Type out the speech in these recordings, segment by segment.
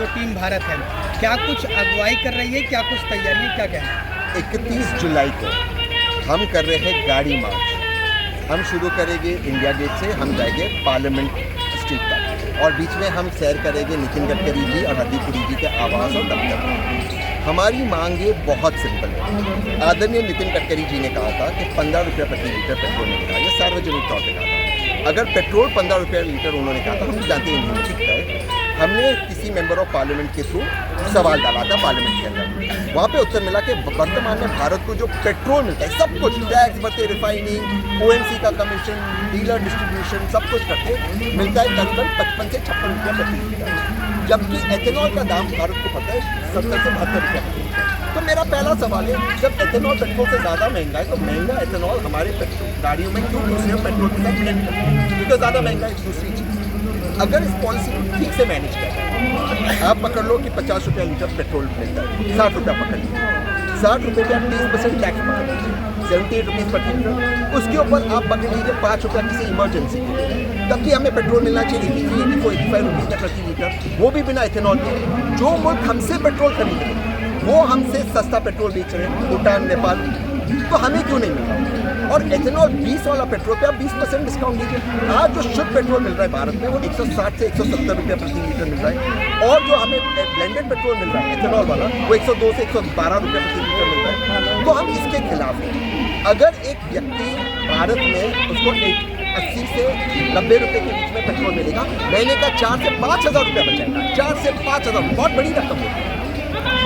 जो टीम भारत है, क्या कुछ अगुवाई कर रही है, क्या कुछ तैयारियां, क्या कहना? 31 जुलाई को हम कर रहे हैं गाड़ी मार्च। हम शुरू करेंगे इंडिया गेट से, हम जाएंगे पार्लियामेंट स्ट्रीट तक और बीच में हम सैर करेंगे नितिन गडकरी जी और हरदीप पुरी जी के आवास और दफ्तर में। हमारी मांगे बहुत सिंपल है। आदरणीय नितिन गडकरी जी ने कहा था कि 15 रुपये प्रति लीटर पेट्रोल मिलेगा, ये सार्वजनिक तौर पर कहा था। अगर पेट्रोल 15 रुपये लीटर उन्होंने कहा था, हम जानते हैं नहीं ठीक है। हमने किसी मेंबर ऑफ पार्लियामेंट के थ्रू सवाल डाला था पार्लियामेंट के अंदर, वहाँ पे उत्तर मिला कि वर्तमान में भारत को जो पेट्रोल मिलता है सब कुछ टैक्स भरते, रिफाइनिंग, ओएमसी का कमीशन, डीलर डिस्ट्रीब्यूशन सब कुछ करके मिलता है करीबन 55 से 56 रुपये प्रति लीटर, जबकि एथेनॉल का दाम भारत को पता है 70 से 72 रुपये प्रति लीटर। तो मेरा पहला सवाल है, जब एथेनॉल पेट्रोल से ज़्यादा महंगा है तो महंगा एथेनॉल हमारे गाड़ियों में क्यों दूसरे पेट्रोल के साथ ब्लेंड करते हैं? क्योंकि ज़्यादा महंगा है। दूसरी चीज़, अगर इस पॉलिसी को ठीक से मैनेज करें, आप पकड़ लो कि 50 रुपया लीटर पेट्रोल मिलता है, 60 रुपया पकड़ लीजिए, 60 रुपये पे आप 30% टैक्स पकड़ लीजिए, 78 रुपीज़ प्रति लीटर। उसके ऊपर आप पकड़ लीजिए 5 रुपया किसी इमरजेंसी के लिए, तब कि हमें पेट्रोल मिलना चाहिए 84-85 रुपीज़ का प्रति लीटर, वो भी बिना इथेनॉल के। जो मुल्क हमसे पेट्रोल खरीद रहे हैं वो हमसे सस्ता पेट्रोल बेच रहे हैं, भूटान, नेपाल, तो हमें क्यों नहीं मिल रहा? और एथेनॉल 20 वाला पेट्रोल पे आप 20% डिस्काउंट दीजिए। आज जो शुद्ध पेट्रोल मिल रहा है भारत में वो 160 से 170 रुपये प्रति लीटर मिल रहा है, और जो हमें ब्लेंडेड पेट्रोल मिल रहा है एथेनॉल वाला वो 102 से 112 रुपये प्रति लीटर मिल रहा है। तो हम इसके खिलाफ हैं। अगर एक व्यक्ति भारत में उसको 80 से 90 रुपये के बीच में पेट्रोल मिलेगा, महीने का 4 से 5 हज़ार रुपया बचेगा। 4 से 5 हज़ार बहुत बड़ी रकम होती है।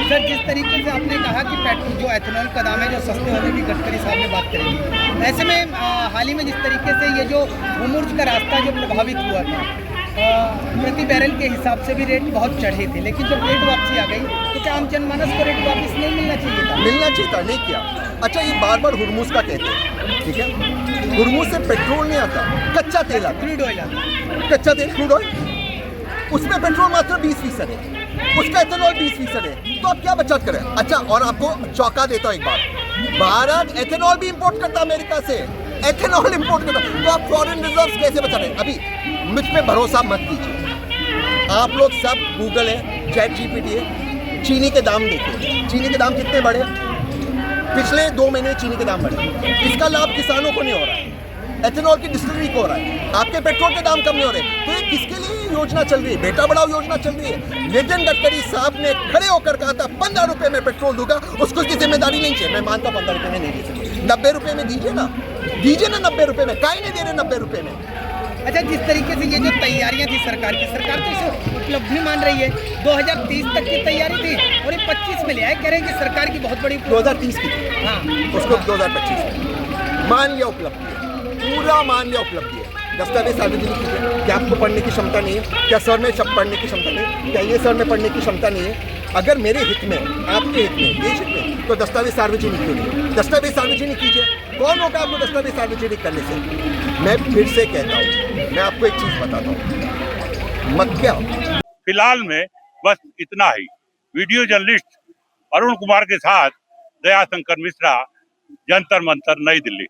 सर, जिस तरीके से आपने कहा कि पेट्रोल जो एथेनॉल का दाम है जो सस्ते होने की गडकरी साहब ने बात करेंगे, ऐसे में हाल ही में जिस तरीके से ये जो होर्मुज़ का रास्ता जो प्रभावित हुआ था, प्रति बैरल के हिसाब से भी रेट बहुत चढ़े थे, लेकिन जब रेट वापसी आ गई तो क्या आम जनमानस को रेट वापस नहीं मिलना चाहिए था? मिलना चाहिए था, नहीं किया। अच्छा, ये बार बार होर्मुज़ का कहते हैं, ठीक है? होर्मुज़ से पेट्रोल नहीं आता, कच्चा तेल आता, क्रूड ऑयल आता, कच्चा तेल, क्रूड ऑयल, उसमें पेट्रोल मात्र 20% है, उसका एथेनॉल 20% है, तो आप क्या बचत करें? अच्छा, और आपको चौंका देता हूँ एक बात, भारत एथेनॉल भी इंपोर्ट करता है अमेरिका से, एथेनॉल इंपोर्ट करता है, तो आप फॉरेन रिजर्व्स कैसे बचा रहे हैं? अभी मुझ पे भरोसा मत कीजिए, आप लोग सब गूगल है, चैट जीपीटी है, चीनी के दाम देखिए, चीनी के दाम कितने बढ़े? पिछले 2 महीने चीनी के दाम बढ़े। इसका लाभ किसानों को नहीं हो रहा है, एथेनॉल की डिस्टिलरी को हो रहा है, आपके पेट्रोल के दाम कम नहीं हो रहे। तो ये किसके लिए योजना चल रही है? बेटा बढ़ाओ योजना चल रही है। नितिन गडकरी साहब ने खड़े होकर कहा था 15 रुपये में पेट्रोल दूंगा, उसको उसकी जिम्मेदारी नहीं चाहिए। मैं मानता 15 रुपये में नहीं दे सकते, 90 रुपये में दीजिए ना, 90 रुपये में, काहे नहीं दे रहे 90 रुपये में? अच्छा, जिस तरीके से ये जो तैयारियां थी सरकार की, सरकार तो इसे उपलब्धि मान रही है, 2030 तक की तैयारी थी और ये 25 में ले आए, कह रहे हैं कि सरकार की बहुत बड़ी 2030 की थी, हाँ, उसको 2025 में मान लिया उपलब्धि है, पूरा मान लिया उपलब्धि है। दस्तावेज सार्वजनिक कीजिए। क्या आपको पढ़ने की क्षमता नहीं है? क्या सर में पढ़ने की क्षमता नहीं है? क्या ये सर में पढ़ने की क्षमता नहीं है? अगर मेरे हित में, आपके हित में, देश हित में, तो दस्तावेज सार्वजनिक क्यों नहीं? दस्तावेज सार्वजनिक कीजिए। कौन होगा आपको दस्तावेज सार्वजनिक करने से? मैं फिर से कहता हूँ, मैं आपको एक चीज़ बताता हूँ, मत क्या फिलहाल में बस इतना ही। वीडियो जर्नलिस्ट अरुण कुमार के साथ दयाशंकर मिश्रा, जंतर मंतर, नई दिल्ली।